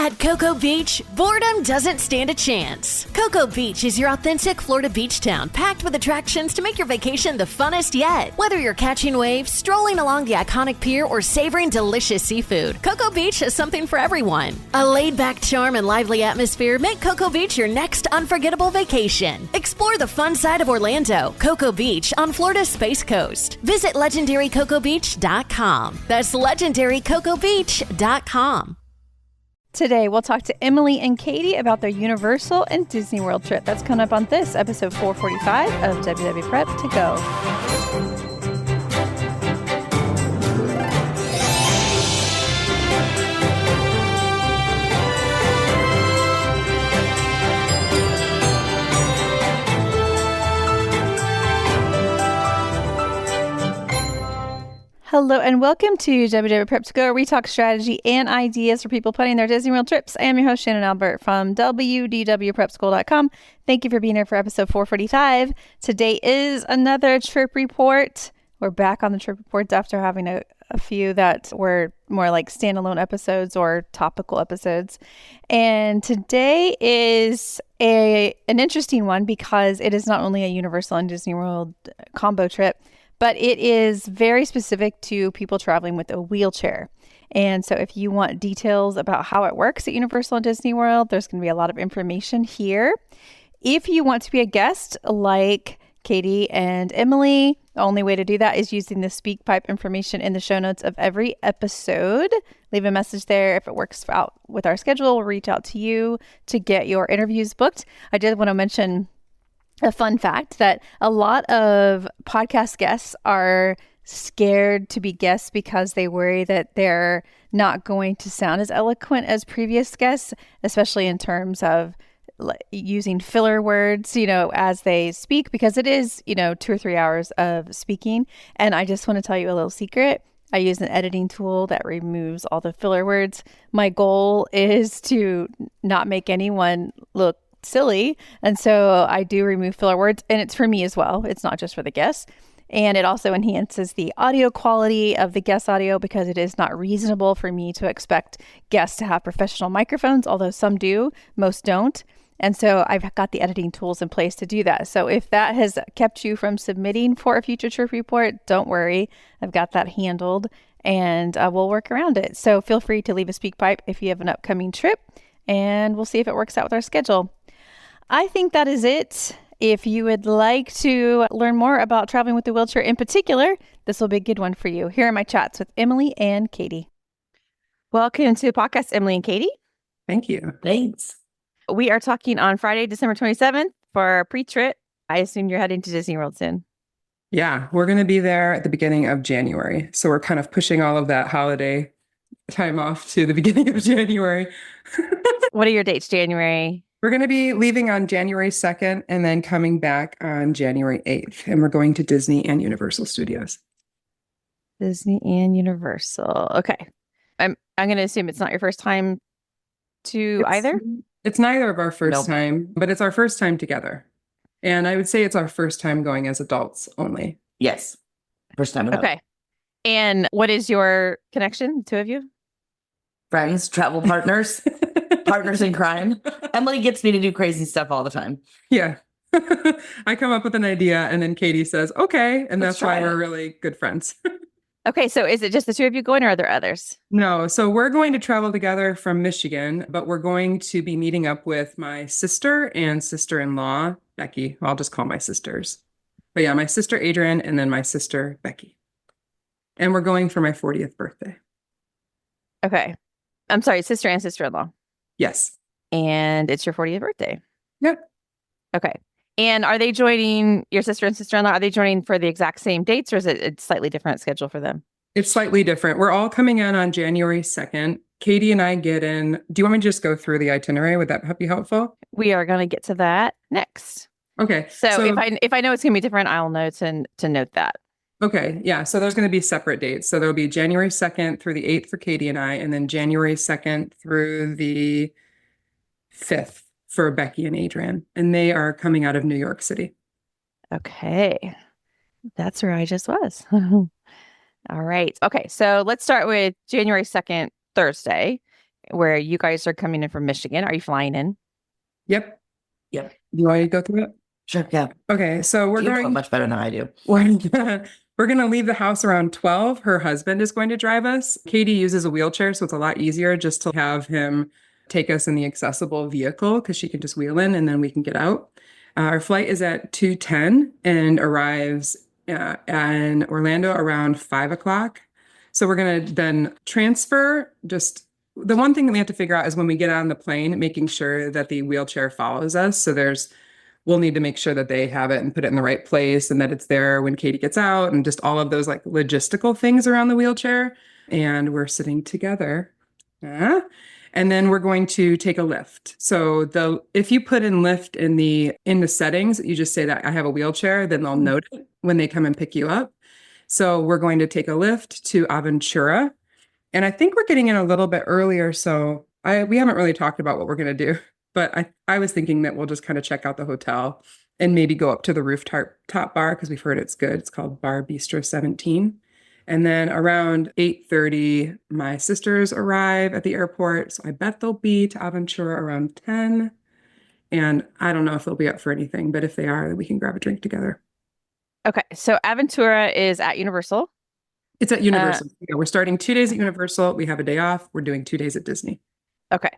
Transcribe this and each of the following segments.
At Cocoa Beach, boredom doesn't stand a chance. Cocoa Beach is your authentic Florida beach town, packed with attractions to make your vacation the funnest yet. Whether you're catching waves, strolling along the iconic pier, or savoring delicious seafood, Cocoa Beach has something for everyone. A laid-back charm and lively atmosphere make Cocoa Beach your next unforgettable vacation. Explore the fun side of Orlando, Cocoa Beach on Florida's Space Coast. Visit legendarycocobeach.com. That's legendarycocobeach.com. Today, we'll talk to Emily and Katie about their Universal and Disney World trip. That's coming up on this episode 445 of WDW Prep to Go. Hello and welcome to WDW Prep to Go, where we talk strategy and ideas for people planning their Disney World trips. I am your host, Shannon Albert from WDWPrepSchool.com. Thank you for being here for episode 445. Today is another trip report. We're back on the trip reports after having a few that were more like standalone episodes or topical episodes. And today is an interesting one because it is not only a Universal and Disney World combo trip, but it is very specific to people traveling with a wheelchair. And so if you want details about how it works at Universal and Disney World, there's going to be a lot of information here. If you want to be a guest like Katie and Emily, the only way to do that is using the SpeakPipe information in the show notes of every episode. Leave a message there. If it works out with our schedule, we'll reach out to you to get your interviews booked. I did want to mention a fun fact that a lot of podcast guests are scared to be guests because they worry that they're not going to sound as eloquent as previous guests, especially in terms of using filler words, as they speak, because it is, 2 or 3 hours of speaking. And I just want to tell you a little secret. I use an editing tool that removes all the filler words. My goal is to not make anyone look silly. And so I do remove filler words, and it's for me as well. It's not just for the guests. And it also enhances the audio quality of the guest audio because it is not reasonable for me to expect guests to have professional microphones, although some do, most don't. And so I've got the editing tools in place to do that. So if that has kept you from submitting for a future trip report, don't worry. I've got that handled and we'll work around it. So feel free to leave a SpeakPipe if you have an upcoming trip, and we'll see if it works out with our schedule. I think that is it. If you would like to learn more about traveling with the wheelchair in particular, this will be a good one for you. Here are my chats with Emily and Katie. Welcome to the podcast, Emily and Katie. Thank you. Thanks. We are talking on Friday, December 27th for our pre-trip. I assume you're heading to Disney World soon. Yeah, we're going to be there at the beginning of January. So we're kind of pushing all of that holiday time off to the beginning of January. What are your dates, January? We're going to be leaving on January 2nd and then coming back on January 8th. And we're going to Disney and Universal Studios. Disney and Universal. Okay. I'm going to assume it's not your first time either? It's neither of our first time, but it's our first time together. And I would say it's our first time going as adults only. Yes. First time. Okay. And what is your connection, the two of you? Friends, travel partners, partners in crime. Emily gets me to do crazy stuff all the time. Yeah. I come up with an idea and then Katie says, okay. And that's why we're really good friends. Okay. So is it just the two of you going, or are there others? No. So we're going to travel together from Michigan, but we're going to be meeting up with my sister and sister-in-law, Becky. I'll just call my sisters. But yeah, my sister Adrienne and then my sister Becky. And we're going for my 40th birthday. Okay. I'm sorry, sister and sister-in-law. Yes. And it's your 40th birthday. Yep. Okay. And are they joining, your sister and sister-in-law, are they joining for the exact same dates, or is it a slightly different schedule for them? It's slightly different. We're all coming in on January 2nd. Katie and I get in. Do you want me to just go through the itinerary? Would that be helpful? We are going to get to that next. Okay. So if I know it's going to be different, I'll know to note that. Okay. Yeah. So there's going to be separate dates. So there'll be January 2nd through the 8th for Katie and I, and then January 2nd through the 5th for Becky and Adrienne. And they are coming out of New York City. Okay. That's where I just was. All right. Okay. So let's start with January 2nd, Thursday. where you guys are coming in from Michigan. Are you flying in? Yep. Yep. You want to go through it? Sure. Yeah. Okay. So You know much better than I do. we're gonna leave the house around 12. Her husband is going to drive us. Katie uses a wheelchair, so it's a lot easier just to have him take us in the accessible vehicle because she can just wheel in and then we can get out. Our flight is at 2:10 and arrives in Orlando around 5 o'clock. So we're going to then transfer. Just the one thing that we have to figure out is when we get on the plane, making sure that the wheelchair follows us. So we'll need to make sure that they have it and put it in the right place and that it's there when Katie gets out and just all of those like logistical things around the wheelchair. And we're sitting together. And then we're going to take a lift. So if you put in lift in the settings, you just say that I have a wheelchair, then they'll note it when they come and pick you up. So we're going to take a lift to Aventura. And I think we're getting in a little bit earlier. So we haven't really talked about what we're going to do, but I was thinking that we'll just kind of check out the hotel and maybe go up to the rooftop bar because we've heard it's good. It's called Bar Bistro 17. And then around 8:30, my sisters arrive at the airport. So I bet they'll be to Aventura around 10. And I don't know if they'll be up for anything, but if they are, then we can grab a drink together. Okay. So Aventura is at Universal. It's at Universal. Yeah, we're starting 2 days at Universal. We have a day off. We're doing 2 days at Disney. Okay.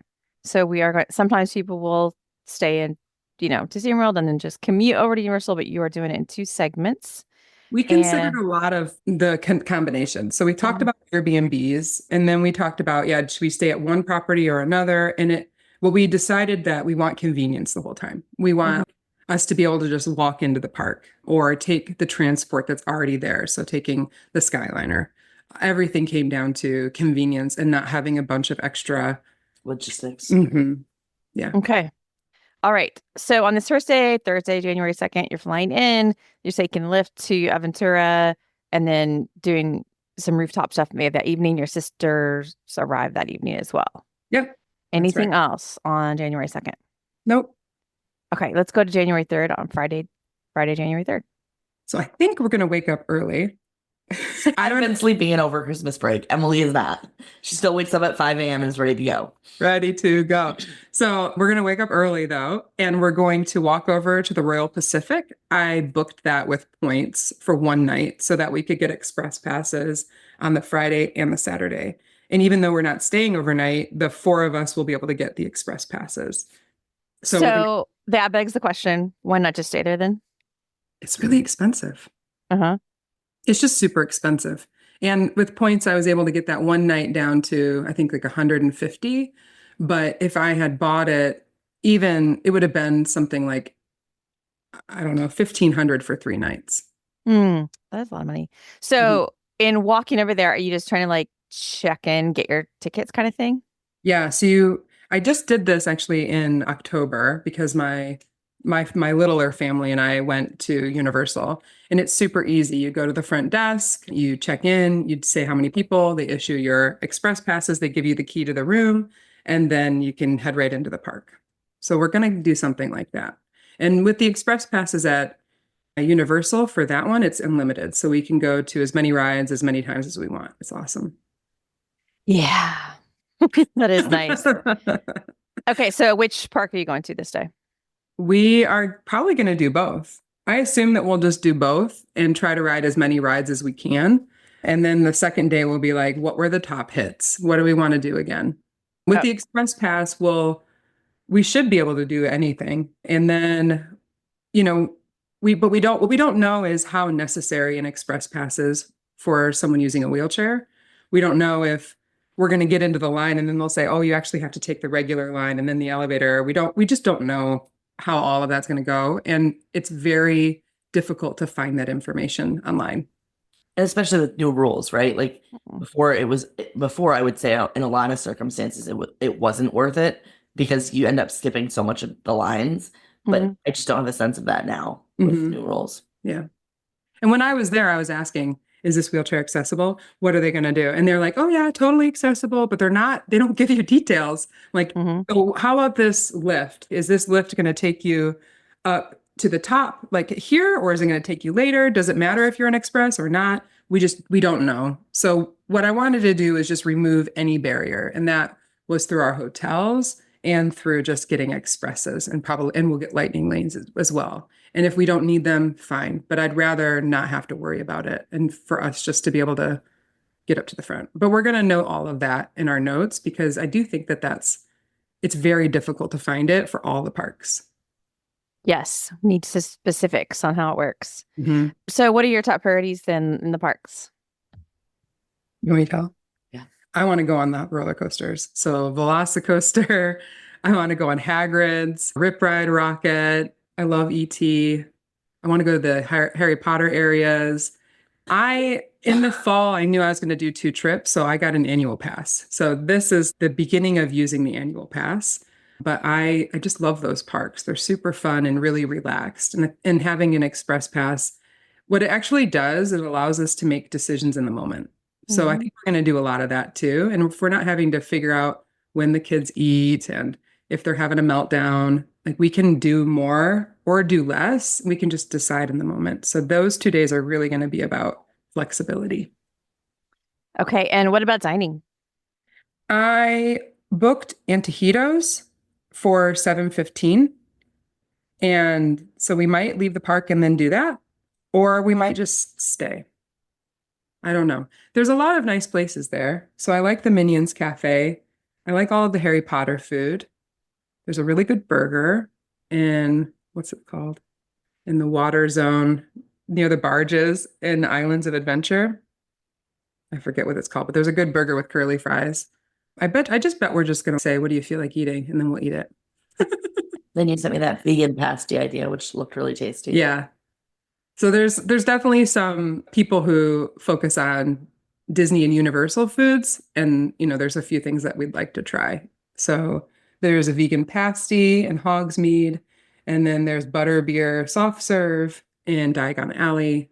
So we are going, sometimes people will stay in, Disney World and then just commute over to Universal, but you are doing it in 2 segments. We considered a lot of the combinations. So we talked about Airbnbs, and then we talked about, should we stay at one property or another? And we decided that we want convenience the whole time. We want us to be able to just walk into the park or take the transport that's already there. So taking the Skyliner, everything came down to convenience and not having a bunch of extra logistics. Yeah. Okay. All right. So on this first day, Thursday, January 2nd, you're flying in, you're taking Lyft to Aventura, and then doing some rooftop stuff maybe that evening. Your sisters arrive that evening as well. Yep. Anything else on January 2nd? Nope. Okay. Let's go to January 3rd on Friday, January 3rd. So I think we're going to wake up early. I've been sleeping in over Christmas break. Emily is not. She still wakes up at 5 a.m. and is ready to go. Ready to go. So we're going to wake up early, though, and we're going to walk over to the Royal Pacific. I booked that with points for one night so that we could get express passes on the Friday and the Saturday. And even though we're not staying overnight, the 4 of us will be able to get the express passes. So that begs the question, why not just stay there then? It's really expensive. Uh-huh. It's just super expensive. And with points, I was able to get that one night down to, I think, like 150. But if I had bought it, it would have been something like, I don't know, 1,500 for 3 nights. That's a lot of money. So in walking over there, are you just trying to like check in, get your tickets kind of thing? Yeah. So I just did this actually in October because my littler family and I went to Universal, and it's super easy. You go to the front desk, you check in, you say how many people, they issue your express passes, they give you the key to the room, and then you can head right into the park. So we're going to do something like that. And with the express passes at Universal for that one, it's unlimited. So we can go to as many rides as many times as we want. It's awesome. Yeah. That is nice. Okay. So which park are you going to this day? We are probably going to do both. I assume that we'll just do both and try to ride as many rides as we can. And then the second day will be like, what were the top hits? What do we want to do again? With the Express Pass, we should be able to do anything. And then, what we don't know is how necessary an Express Pass is for someone using a wheelchair. We don't know if we're going to get into the line and then they'll say, oh, you actually have to take the regular line and then the elevator. We just don't know how all of that's going to go. And it's very difficult to find that information online. And especially with new rules, right? Like before I would say in a lot of circumstances, it wasn't worth it because you end up skipping so much of the lines, but I just don't have a sense of that now with new rules. Yeah. And when I was there, I was asking, is this wheelchair accessible? What are they going to do? And they're like, oh yeah, totally accessible, but they don't give you details. Like, oh, how about this lift? Is this lift going to take you up to the top, like here, or is it going to take you later? Does it matter if you're an express or not? We don't know. So what I wanted to do is just remove any barrier. And that was through our hotels and through just getting expresses, and we'll get lightning lanes as well. And if we don't need them, fine. But I'd rather not have to worry about it, and for us just to be able to get up to the front. But we're going to note all of that in our notes, because I do think that it's very difficult to find it for all the parks. Yes, needs specifics on how it works. Mm-hmm. So what are your top priorities then in the parks? You want me to tell? Yeah. I want to go on the roller coasters. So Velocicoaster. I want to go on Hagrid's, Rip Ride Rocket. I love E.T. I want to go to the Harry Potter areas. In the fall, I knew I was going to do 2 trips, so I got an annual pass. So this is the beginning of using the annual pass. But I just love those parks. They're super fun and really relaxed. And having an express pass, what it actually does, it allows us to make decisions in the moment. So I think we're going to do a lot of that too. And if we're not having to figure out when the kids eat and if they're having a meltdown, like we can do more or do less. We can just decide in the moment. So those 2 days are really going to be about flexibility. Okay. And what about dining? I booked Antojitos for 7:15. And so we might leave the park and then do that, or we might just stay. I don't know. There's a lot of nice places there. So I like the Minions Cafe. I like all of the Harry Potter food. There's a really good burger in, what's it called? In the water zone near the barges in Islands of Adventure. I forget what it's called, but there's a good burger with curly fries. I just bet we're just going to say, what do you feel like eating? And then we'll eat it. Then you sent me that vegan pasty idea, which looked really tasty. Yeah. So there's definitely some people who focus on Disney and Universal foods, and there's a few things that we'd like to try. So there's a vegan pasty in Hogsmeade, and then there's butterbeer soft serve in Diagon Alley.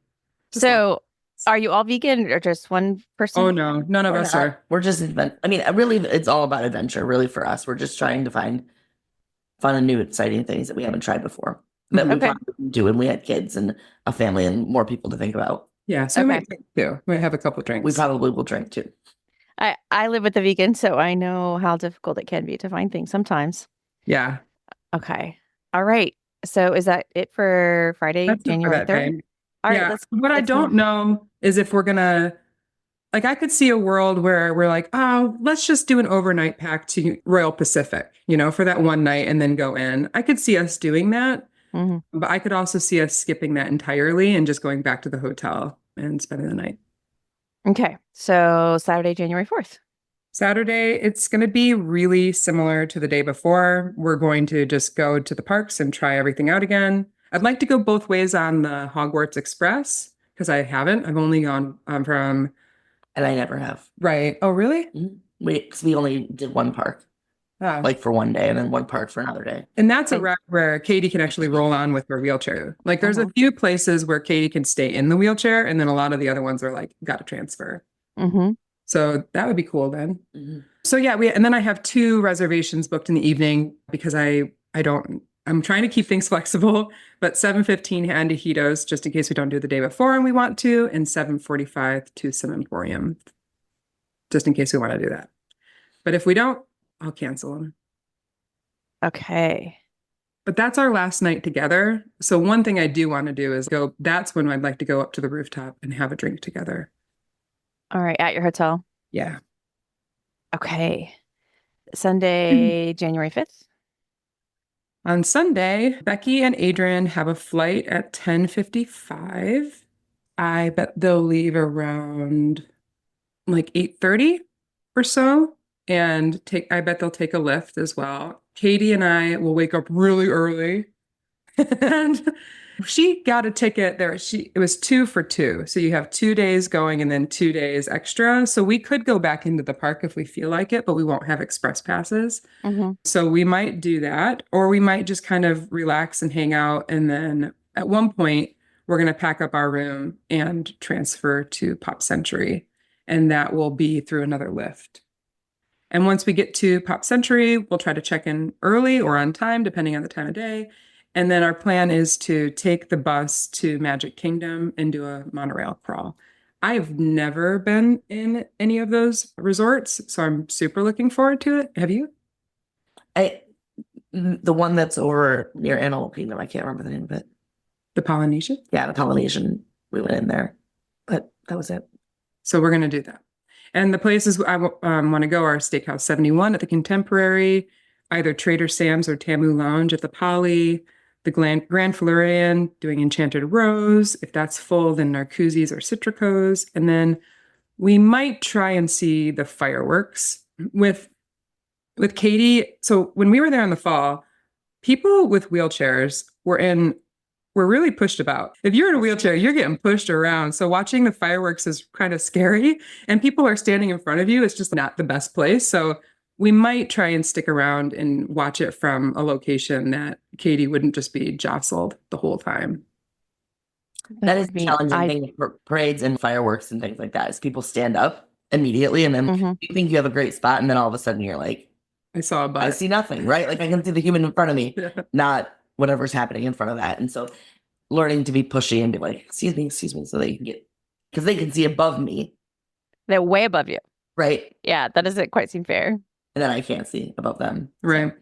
So are you all vegan or just one person? Oh no, none of us are. We're just really, it's all about adventure. Really, for us, we're just trying to find fun and new, exciting things that we haven't tried before. That we probably do when we had kids and a family and more people to think about. Yeah, so we might drink too. We might have a couple drinks. We probably will drink too. I live with a vegan, so I know how difficult it can be to find things sometimes. Yeah. Okay. All right. So is that it for Friday, That's January 3rd? All right. What I don't know is if we're gonna, like, I could see a world where we're like, oh, let's just do an overnight pack to Royal Pacific, for that one night and then go in. I could see us doing that. Mm-hmm. But I could also see us skipping that entirely and just going back to the hotel and spending the night. Okay. So Saturday, January 4th. Saturday, it's going to be really similar to the day before. We're going to just go to the parks and try everything out again. I'd like to go both ways on the Hogwarts Express because I haven't. I've only gone from... And I never have. Right. Oh, really? Mm-hmm. We only did one park. Like for one day and then one park for another day. And that's a ride where Katie can actually roll on with her wheelchair. Like there's a few places where Katie can stay in the wheelchair, and then a lot of the other ones are like, got to transfer. Mm-hmm. So that would be cool then. Mm-hmm. So yeah, and then I have 2 reservations booked in the evening because I'm trying to keep things flexible, but 7:15 Antojitos, just in case we don't do the day before and we want to, and 7:45 to Sim Emporium, just in case we want to do that. But if we don't, I'll cancel them. Okay. But that's our last night together. So one thing I do want to do is that's when I'd like to go up to the rooftop and have a drink together. All right. At your hotel? Yeah. Okay. Sunday, January 5th? On Sunday, Becky and Adrian have a flight at 10:55. I bet they'll leave around like 8:30 or so. And I bet they'll take a lift as well. Katie and I will wake up really early. And she got a ticket there. It was 2 for 2. So you have 2 days going and then 2 days extra. So we could go back into the park if we feel like it, but we won't have express passes. Mm-hmm. So we might do that, or we might just kind of relax and hang out. And then at one point, we're going to pack up our room and transfer to Pop Century. And that will be through another lift. And once we get to Pop Century, we'll try to check in early or on time, depending on the time of day. And then our plan is to take the bus to Magic Kingdom and do a monorail crawl. I've never been in any of those resorts, so I'm super looking forward to it. Have you? The one that's over near Animal Kingdom, I can't remember the name of it. The Polynesian? Yeah, the Polynesian. We went in there, but that was it. So we're going to do that. And the places I want to go are Steakhouse 71 at the Contemporary, either Trader Sam's or Tamu Lounge at the Poly, the Grand Floridian, doing Enchanted Rose. If that's full, then Narcoossee's or Citrico's. And then we might try and see the fireworks with Katie. So when we were there in the fall, people with wheelchairs were really pushed about. If you're in a wheelchair, you're getting pushed around. So watching the fireworks is kind of scary, and people are standing in front of you. It's just not the best place. So we might try and stick around and watch it from a location that Katie wouldn't just be jostled the whole time. That is the challenging thing for parades and fireworks and things like that, is people stand up immediately and then you think you have a great spot, and then all of a sudden you're like, I saw a butt. I see nothing, right? Like I can see the human in front of me, not whatever's happening in front of that. And so learning to be pushy and be like, excuse me, so they can get, because they can see above me. They're way above you. Right. Yeah, that doesn't quite seem fair. And then I can't see above them. Right.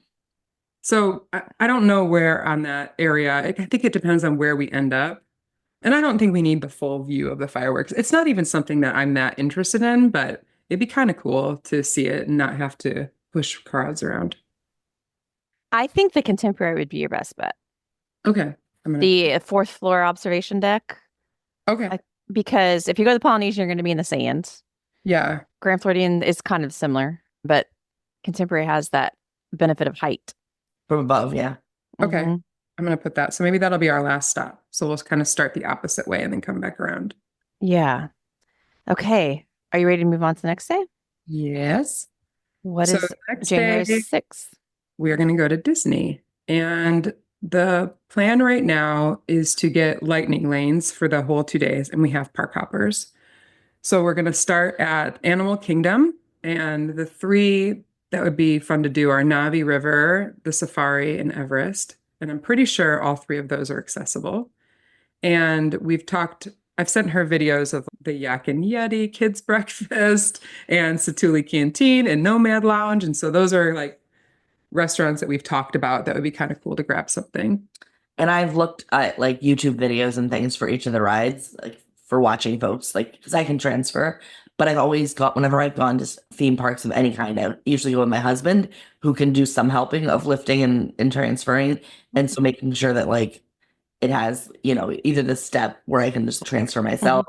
So I don't know where on that area. I think it depends on where we end up. And I don't think we need the full view of the fireworks. It's not even something that I'm that interested in, but it'd be kind of cool to see it and not have to push crowds around. I think the Contemporary would be your best bet. Okay. The fourth floor observation deck. Okay. Because if you go to the Polynesian, you're going to be in the sand. Yeah. Grand Floridian is kind of similar, but Contemporary has that benefit of height. From above, yeah. Okay. I'm going to put that. So maybe that'll be our last stop. So we'll kind of start the opposite way and then come back around. Yeah. Okay. Are you ready to move on to the next day? Yes. What is January 6th? We are going to go to Disney. And the plan right now is to get lightning lanes for the whole 2 days. And we have park hoppers. So we're going to start at Animal Kingdom. And the three that would be fun to do are Navi River, the Safari, and Everest. And I'm pretty sure all three of those are accessible. And I've sent her videos of the Yak and Yeti Kids Breakfast and Satuli Canteen and Nomad Lounge. And so those are like restaurants that we've talked about that would be kind of cool to grab something. And I've looked at like YouTube videos and things for each of the rides, like for watching folks, like because I can transfer. But I've always whenever I've gone to theme parks of any kind, I usually go with my husband, who can do some helping of lifting and transferring. And so making sure that like it has, either the step where I can just transfer myself.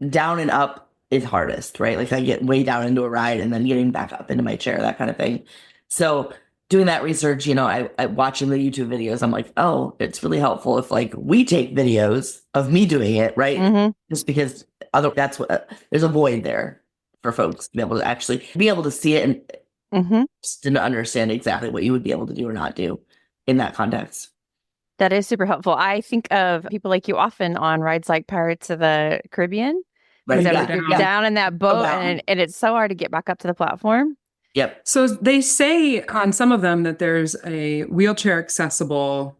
Down and up is hardest, right? Like I get way down into a ride and then getting back up into my chair, that kind of thing. So doing that research, I watching the YouTube videos, I'm like, oh, it's really helpful if like we take videos of me doing it, right? Just because that's what there's a void there for folks to be able to actually be able to see it and just to understand exactly what you would be able to do or not do in that context. That is super helpful. I think of people like you often on rides like Pirates of the Caribbean. Right. You're down in that boat and it's so hard to get back up to the platform. Yep. So they say on some of them that there's a wheelchair accessible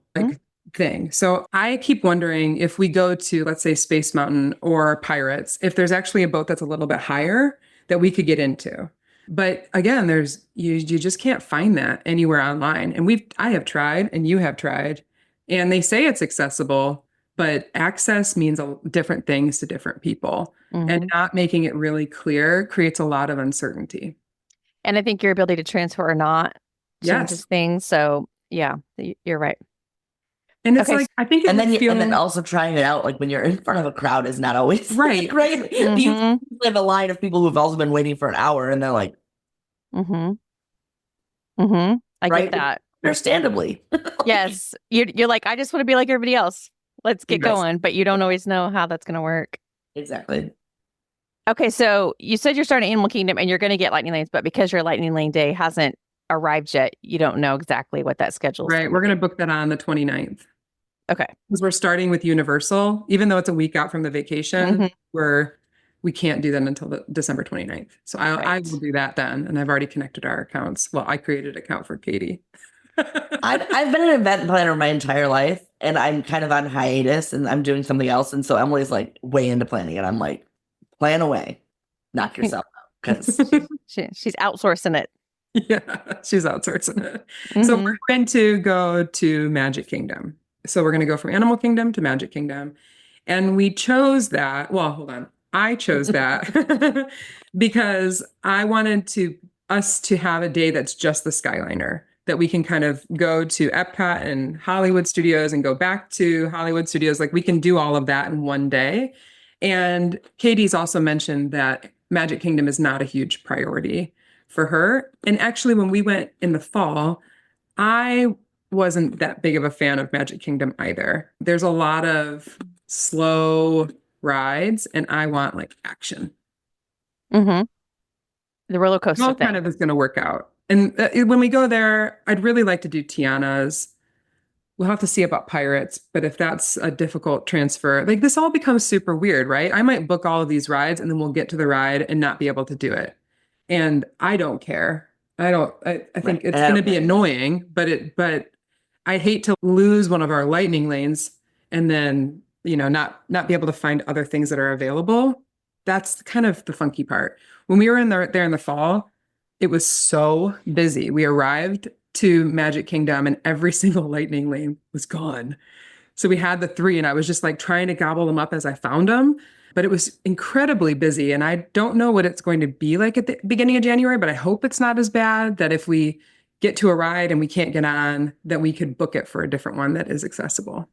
thing. So I keep wondering if we go to, let's say, Space Mountain or Pirates, if there's actually a boat that's a little bit higher that we could get into. But again, you just can't find that anywhere online. And I have tried and you have tried, and they say it's accessible, but access means different things to different people. And not making it really clear creates a lot of uncertainty. And I think your ability to transfer or not changes things. So yeah, you're right. And it's like, I think and then also trying it out, like when you're in front of a crowd is not always right. Right. You have a line of people who've also been waiting for an hour and they're like, I get that. Understandably. Yes. You're like, I just want to be like everybody else. Let's get going. But you don't always know how that's going to work. Exactly. Okay, so you said you're starting Animal Kingdom and you're going to get lightning lanes, but because your lightning lane day hasn't arrived yet, you don't know exactly what that schedule is. Right, we're going to book that on the 29th. Okay. Because we're starting with Universal, even though it's a week out from the vacation, we can't do that until December 29th. So I will do that then, and I've already connected our accounts. Well, I created an account for Katie. I've been an event planner my entire life, and I'm kind of on hiatus, and I'm doing something else, and so Emily's like way into planning, and I'm like, plan away, knock yourself out, because She's outsourcing it. Yeah, she's outsourcing it. So Mhm. we're going to go to Magic Kingdom. So we're going to go from Animal Kingdom to Magic Kingdom. And we chose that. Well, hold on. I chose that because I wanted us to have a day that's just the Skyliner, that we can kind of go to Epcot and Hollywood Studios and go back to Hollywood Studios. Like we can do all of that in one day. And Katie's also mentioned that Magic Kingdom is not a huge priority for her. And actually, when we went in the fall, I wasn't that big of a fan of Magic Kingdom either. There's a lot of slow rides, and I want like action. Mm-hmm. The roller It coaster all thing. kind of is going to work out. And when we go there, I'd really like to do Tiana's. We'll have to see about Pirates, but if that's a difficult transfer, like this all becomes super weird, right? I might book all of these rides and then we'll get to the ride and not be able to do it. And I don't care. I think Right. it's going to be annoying, but I hate to lose one of our lightning lanes and then, not be able to find other things that are available. That's kind of the funky part. When we were there in the fall, it was so busy. We arrived to Magic Kingdom and every single lightning lane was gone. So we had the three, and I was just like trying to gobble them up as I found them. But it was incredibly busy. And I don't know what it's going to be like at the beginning of January, but I hope it's not as bad that if we get to a ride and we can't get on, that we could book it for a different one that is accessible.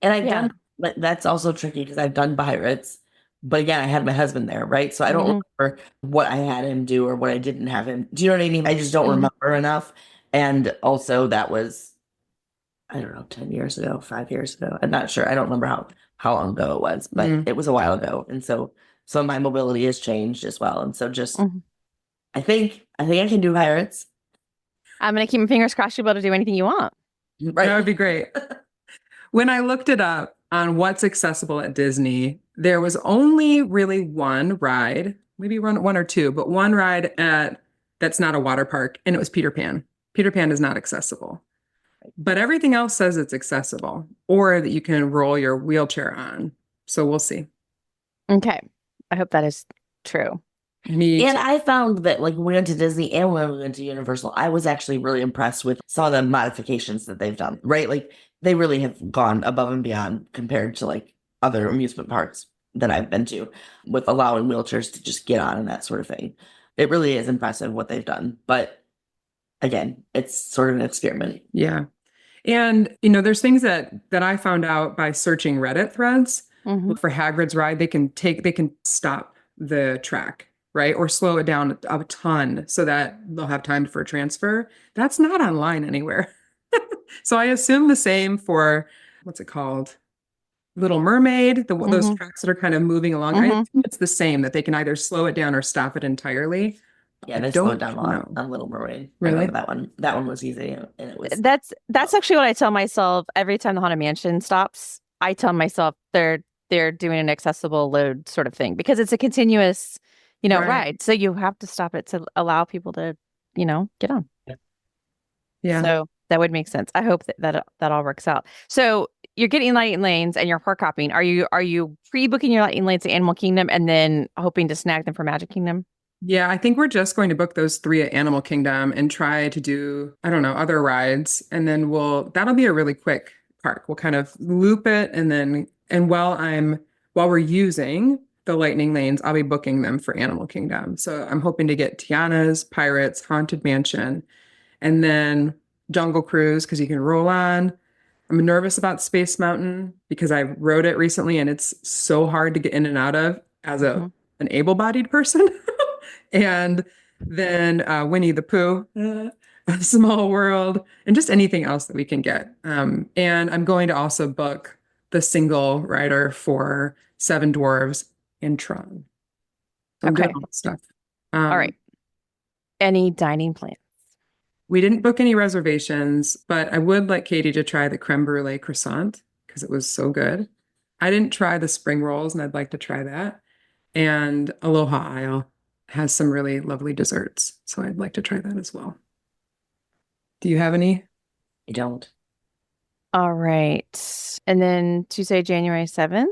And I've Yeah. done, but that's also tricky because I've done Pirates. But again, I had my husband there, right? So I don't remember what I had him do or what I didn't have him. Do you know what I mean? I just don't remember enough. And also that was, I don't know, 10 years ago, 5 years ago. I'm not sure. I don't remember how long ago it was, but it was a while ago. And so my mobility has changed as well. And so just I think I can do Pirates. I'm gonna keep my fingers crossed you'll be able to do anything you want. Right. That would be great. When I looked it up on what's accessible at Disney, there was only really one ride, maybe one or two, but one ride that's not a water park, and it was Peter Pan. Peter Pan is not accessible. But everything else says it's accessible or that you can roll your wheelchair on. So we'll see. Okay. I hope that is true. And I found that like when we went to Disney and when we went to Universal, I was actually really impressed with some of the modifications that they've done, right? Like they really have gone above and beyond compared to like other amusement parks that I've been to with allowing wheelchairs to just get on and that sort of thing. It really is impressive what they've done. But again, it's sort of an experiment. Yeah. And, there's things that I found out by searching Reddit threads for Hagrid's ride. They can stop the track, right? Or slow it down a ton so that they'll have time for a transfer. That's not online anywhere. So I assume the same for, what's it called? Little Mermaid, those tracks that are kind of moving along. I assume it's the same, that they can either slow it down or stop it entirely. Yeah, they slowed down a lot on Little Mermaid. Really? I remember that one. That one was easy. And it was That's actually what I tell myself every time the Haunted Mansion stops. I tell myself they're doing an accessible load sort of thing because it's a continuous, ride. So you have to stop it to allow people to, get on. Yeah. So that would make sense. I hope that all works out. So you're getting lightning lanes and you're park hopping. Are you pre-booking your lightning lanes at Animal Kingdom and then hoping to snag them for Magic Kingdom? Yeah, I think we're just going to book those 3 at Animal Kingdom and try to do, I don't know, other rides. And then that'll be a really quick park. We'll kind of loop it and while we're using the lightning lanes, I'll be booking them for Animal Kingdom. So I'm hoping to get Tiana's, Pirates, Haunted Mansion, and then Jungle Cruise because you can roll on. I'm nervous about Space Mountain because I rode it recently and it's so hard to get in and out of as an able-bodied person. And then Winnie the Pooh, A Small World, and just anything else that we can get. And I'm going to also book the single rider for Seven Dwarves and Tron. So I'm doing all that stuff. All right. Any dining plans? We didn't book any reservations, but I would like Katie to try the creme brulee croissant because it was so good. I didn't try the spring rolls, and I'd like to try that. And Aloha Isle has some really lovely desserts, so I'd like to try that as well. Do you have any? I don't. All right. And then Tuesday, January 7th?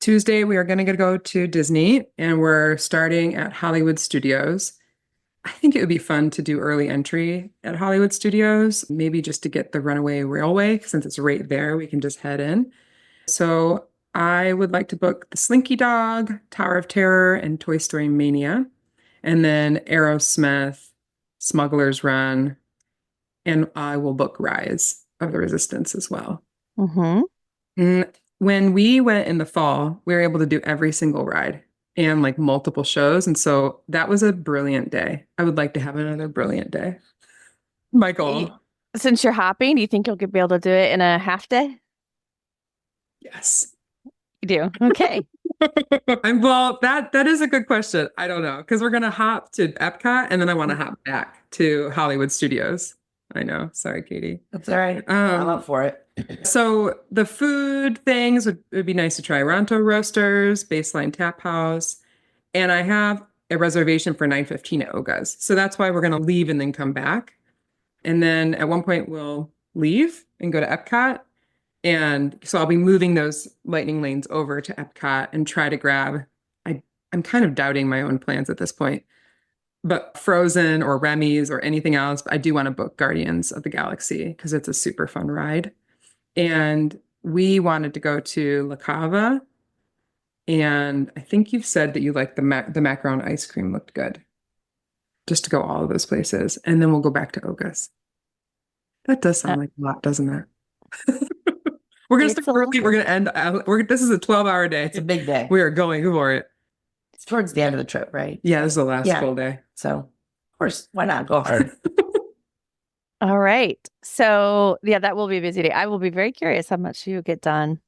Tuesday, we are going to go to Disney, and we're starting at Hollywood Studios. I think it would be fun to do early entry at Hollywood Studios, maybe just to get the Runaway Railway, since it's right there, we can just head in. So I would like to book The Slinky Dog, Tower of Terror, and Toy Story Mania, and then Aerosmith, Smuggler's Run, and I will book Rise of the Resistance as well. When we went in the fall, we were able to do every single ride and like multiple shows. And so that was a brilliant day. I would like to have another brilliant day. My goal. Since you're hopping, do you think you'll be able to do it in a half day? Yes. You do? Okay. Well, that is a good question. I don't know, because we're going to hop to Epcot and then I want to hop back to Hollywood Studios. I know. Sorry, Katie. That's all right. I'm up for it. So the food things would be nice to try. Ronto Roasters, Baseline Tap House, and I have a reservation for 9:15 at Oga's. So that's why we're going to leave and then come back. And then at one point we'll leave and go to Epcot. And so I'll be moving those lightning lanes over to Epcot and try to grab, I'm kind of doubting my own plans at this point, but Frozen or Remy's or anything else. I do want to book Guardians of the Galaxy because it's a super fun ride. And we wanted to go to La Cava. And I think you've said that you like the macaron ice cream looked good. Just to go all of those places. And then we'll go back to Oga's. That does sound like a lot, doesn't it? We're going to start early. We're going to end. This is a 12-hour day. It's a big day. We are going for it. It's towards the end of the trip, right? Yeah, this is the last full day. So, of course, why not go hard? All right. So, yeah, that will be a busy day. I will be very curious how much you get done.